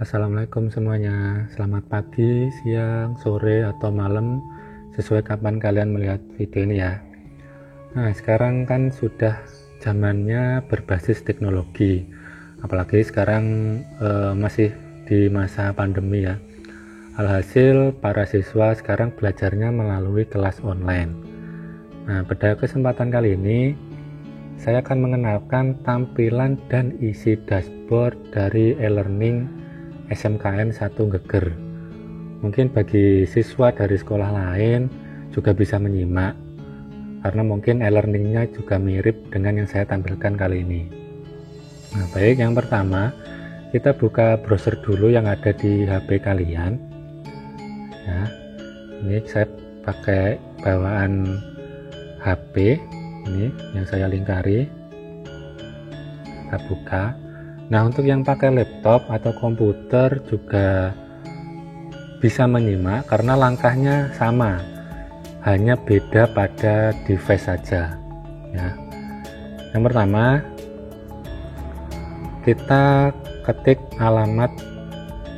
Assalamualaikum semuanya. Selamat pagi, siang, sore, atau malam, sesuai kapan kalian melihat video ini ya. Nah, sekarang kan sudah zamannya berbasis teknologi. Apalagi sekarang masih di masa pandemi ya. Alhasil para siswa sekarang belajarnya melalui kelas online. Nah, pada kesempatan kali ini saya akan mengenalkan tampilan dan isi dashboard dari e-learning SMKN 1 Geger. Mungkin bagi siswa dari sekolah lain juga bisa menyimak, karena mungkin e-learningnya juga mirip dengan yang saya tampilkan kali ini. Nah, baik, yang pertama kita buka browser dulu yang ada di HP kalian ya. Ini saya pakai bawaan HP ini yang saya lingkari. Kita buka. Nah, untuk yang pakai laptop atau komputer juga bisa menyimak karena langkahnya sama, hanya beda pada device saja ya. Yang pertama, kita ketik alamat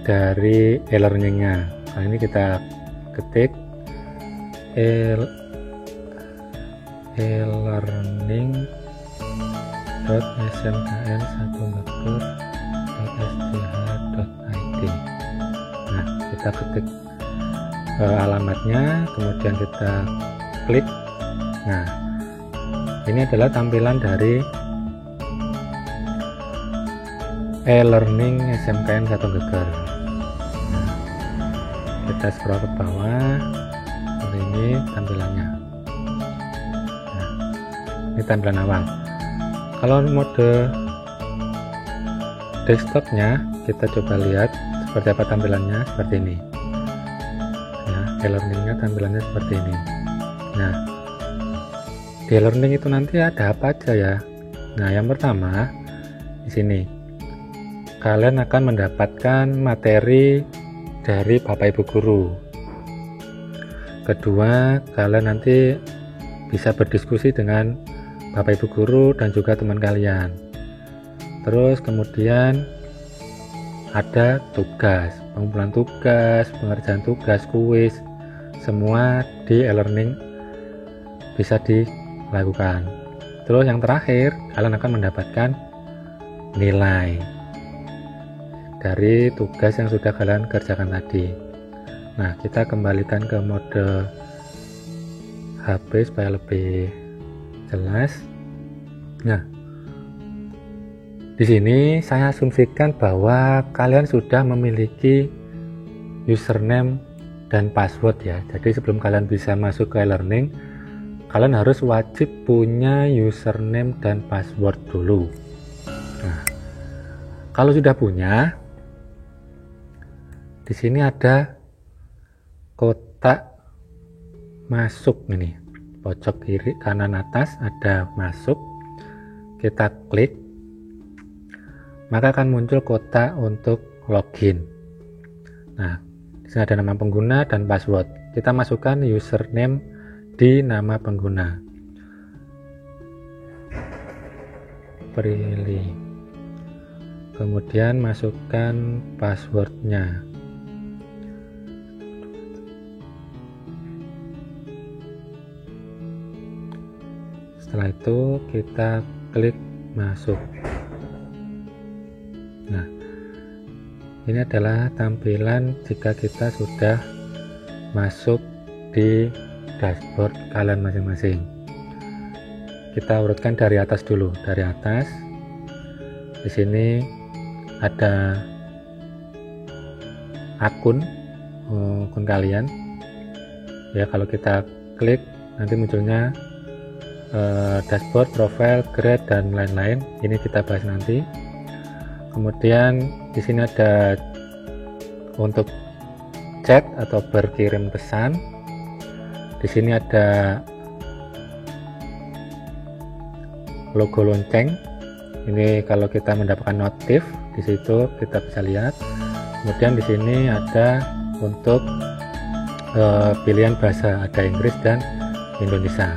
dari e-learningnya. Nah, ini kita ketik e-learning.smkn1geger.sth.id. Nah, kita ketik alamatnya, kemudian kita klik. Nah, ini adalah tampilan dari e-learning SMKN 1 Geger. Nah, kita scroll ke bawah. Ini tampilannya. Nah, ini tampilan awal. Kalau mode desktopnya, kita coba lihat seperti apa tampilannya. Seperti ini ya, e-learningnya tampilannya seperti ini. Nah, di e-learning itu nanti ada apa aja ya. Nah, yang pertama di sini kalian akan mendapatkan materi dari Bapak Ibu guru. Kedua, kalian nanti bisa berdiskusi dengan Bapak Ibu guru dan juga teman kalian. Terus kemudian ada tugas, pengumpulan tugas, pengerjaan tugas, kuis, semua di e-learning bisa dilakukan. Terus yang terakhir, kalian akan mendapatkan nilai dari tugas yang sudah kalian kerjakan tadi. Nah, kita kembalikan ke mode HP supaya lebih jelas. Nah, di sini saya asumsikan bahwa kalian sudah memiliki username dan password ya. Jadi sebelum kalian bisa masuk ke e-learning, kalian harus wajib punya username dan password dulu. Nah, kalau sudah punya, di sini ada kotak masuk ini. Pojok kiri kanan atas ada masuk, kita klik, maka akan muncul kotak untuk login. Nah, di sini ada nama pengguna dan password. Kita masukkan username di nama pengguna, Prilly. Kemudian masukkan passwordnya. Setelah itu kita klik masuk. Nah, ini adalah tampilan jika kita sudah masuk di dashboard kalian masing-masing. Kita urutkan dari atas dulu. Dari atas, di sini ada akun kalian. Ya, kalau kita klik nanti munculnya dashboard, profile, grade, dan lain-lain. Ini kita bahas nanti. Kemudian di sini ada untuk chat atau berkirim pesan. Di sini ada logo lonceng. Ini kalau kita mendapatkan notif, di situ kita bisa lihat. Kemudian di sini ada untuk pilihan bahasa, ada Inggris dan Indonesia.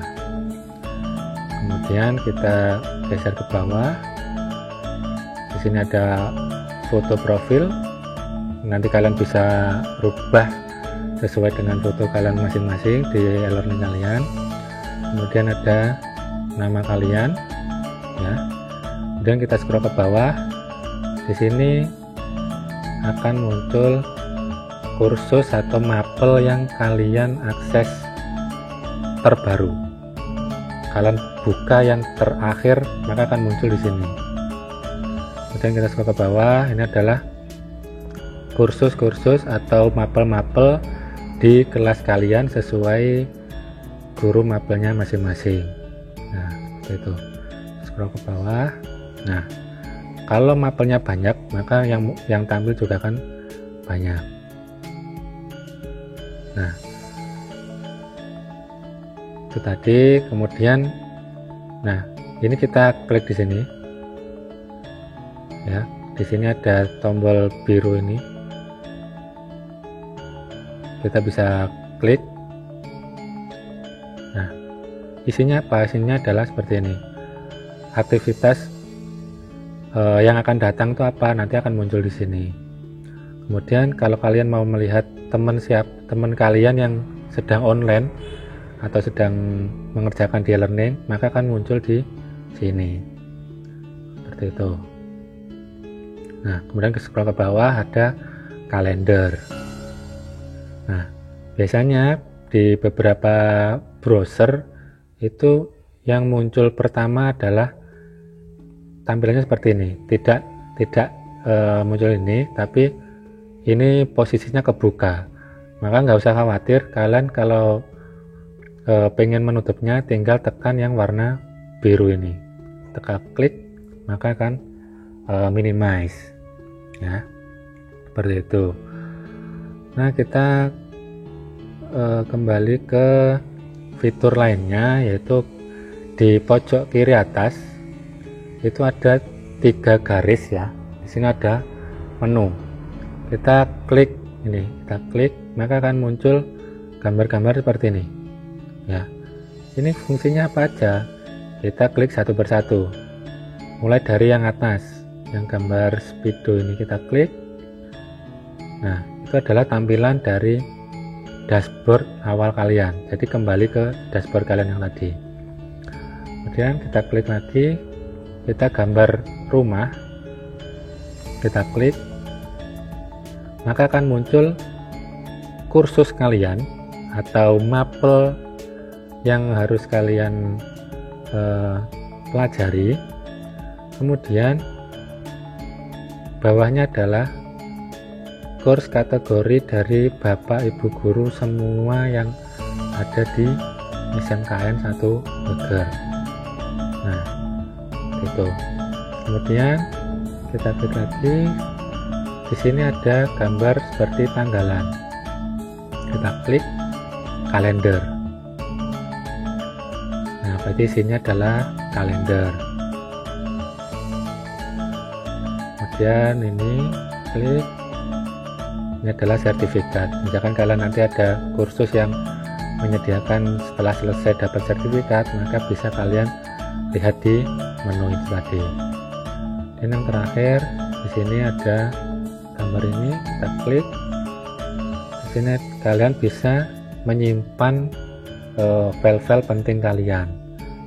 Kemudian kita geser ke bawah. Di sini ada foto profil, nanti kalian bisa rubah sesuai dengan foto kalian masing-masing di e-learning kalian. Kemudian ada nama kalian ya. Kemudian kita scroll ke bawah. Di sini akan muncul kursus atau mapel yang kalian akses terbaru. Kalian buka yang terakhir, maka akan muncul di sini. Kemudian kita scroll ke bawah. Ini adalah kursus-kursus atau mapel-mapel di kelas kalian sesuai guru mapelnya masing-masing. Nah, seperti itu. Scroll ke bawah. Nah, kalau mapelnya banyak, maka yang tampil juga kan banyak. Nah, itu tadi. Kemudian, nah ini kita klik di sini. Ya, di sini ada tombol biru ini. Kita bisa klik. Nah, isinya apa? Isinya adalah seperti ini. Aktivitas yang akan datang itu apa? Nanti akan muncul di sini. Kemudian kalau kalian mau melihat teman kalian yang sedang online atau sedang mengerjakan di e-learning, maka akan muncul di sini. Seperti itu. Nah, kemudian ke scroll ke bawah ada kalender. Nah, biasanya di beberapa browser itu yang muncul pertama adalah tampilannya seperti ini. Tidak muncul ini, tapi ini posisinya kebuka. Maka nggak usah khawatir, kalian kalau pengen menutupnya tinggal tekan yang warna biru ini. Tekan klik, maka akan minimize. Ya, seperti itu. Nah, kita kembali ke fitur lainnya, yaitu di pojok kiri atas itu ada 3 garis ya. Di sini ada menu. Kita klik ini, kita klik, maka akan muncul gambar-gambar seperti ini. Ya, ini fungsinya apa aja? Kita klik satu persatu. Mulai dari yang atas, yang gambar speedo ini kita klik. Nah, itu adalah tampilan dari dashboard awal kalian. Jadi kembali ke dashboard kalian yang tadi. Kemudian kita klik lagi, kita gambar rumah, kita klik, maka akan muncul kursus kalian atau mapel yang harus kalian pelajari. Kemudian bawahnya adalah kurs kategori dari Bapak Ibu Guru semua yang ada di SMKN 1 Beger. Nah, itu. Kemudian kita klik lagi. Di sini ada gambar seperti tanggalan. Kita klik kalender. Nah, berarti isinya adalah kalender. Kemudian ini klik. Ini adalah sertifikat. Misalkan kalian nanti ada kursus yang menyediakan setelah selesai dapat sertifikat, maka bisa kalian lihat di menu itu tadi. Dan yang terakhir di sini ada gambar ini, kita klik. Di sini kalian bisa menyimpan file-file penting kalian.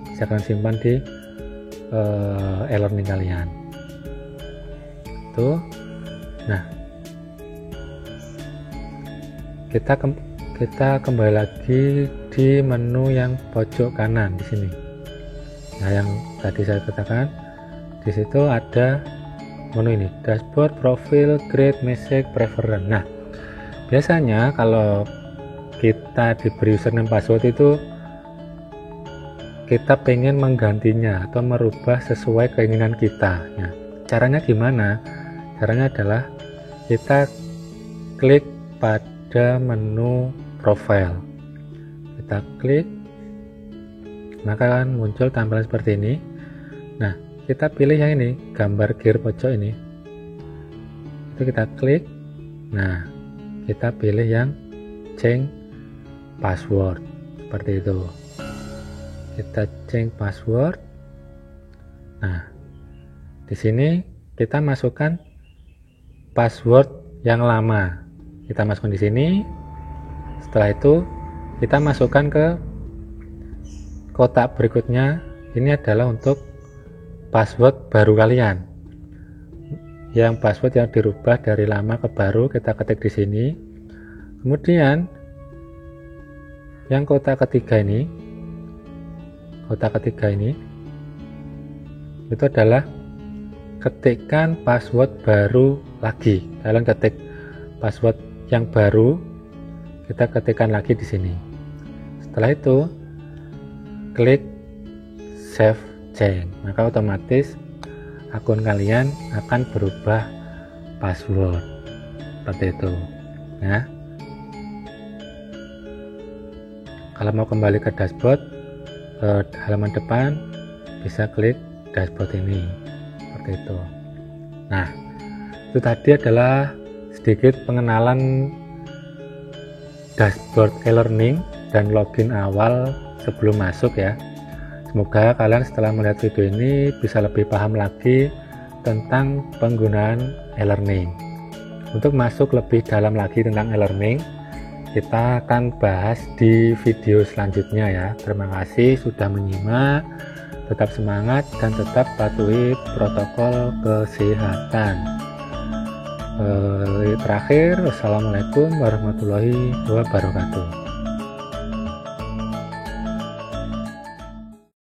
Bisa kalian simpan di e-learning kalian. Tuh. Nah, kita kembali lagi di menu yang pojok kanan di sini. Nah, yang tadi saya katakan, di situ ada menu ini, dashboard, profil, grade, message, preference. Nah, biasanya kalau kita diberi username password itu kita pengen menggantinya atau merubah sesuai keinginan kita. Nah, caranya gimana? Caranya adalah kita klik pada menu profile, kita klik, maka akan muncul tampilan seperti ini. Nah, kita pilih yang ini, gambar gear pojok ini, itu kita klik. Nah, kita pilih yang change password seperti itu. Kita change password. Nah, di sini kita masukkan password yang lama kita masukkan di sini. Setelah itu kita masukkan ke kotak berikutnya. Ini adalah untuk password baru kalian. Yang password yang dirubah dari lama ke baru kita ketik di sini. Kemudian yang kotak ketiga ini itu adalah ketikkan password baru lagi. Kalian ketik password yang baru, kita ketikkan lagi di sini. Setelah itu klik save change, maka otomatis akun kalian akan berubah password seperti itu ya. Kalau mau kembali ke dashboard, halaman depan, bisa klik dashboard ini seperti itu. Nah, itu tadi adalah sedikit pengenalan dashboard e-learning dan login awal sebelum masuk ya. Semoga kalian setelah melihat video ini bisa lebih paham lagi tentang penggunaan e-learning. Untuk masuk lebih dalam lagi tentang e-learning, kita akan bahas di video selanjutnya ya. Terima kasih sudah menyimak. Tetap semangat dan tetap patuhi protokol kesehatan. Terakhir, wassalamualaikum warahmatullahi wabarakatuh.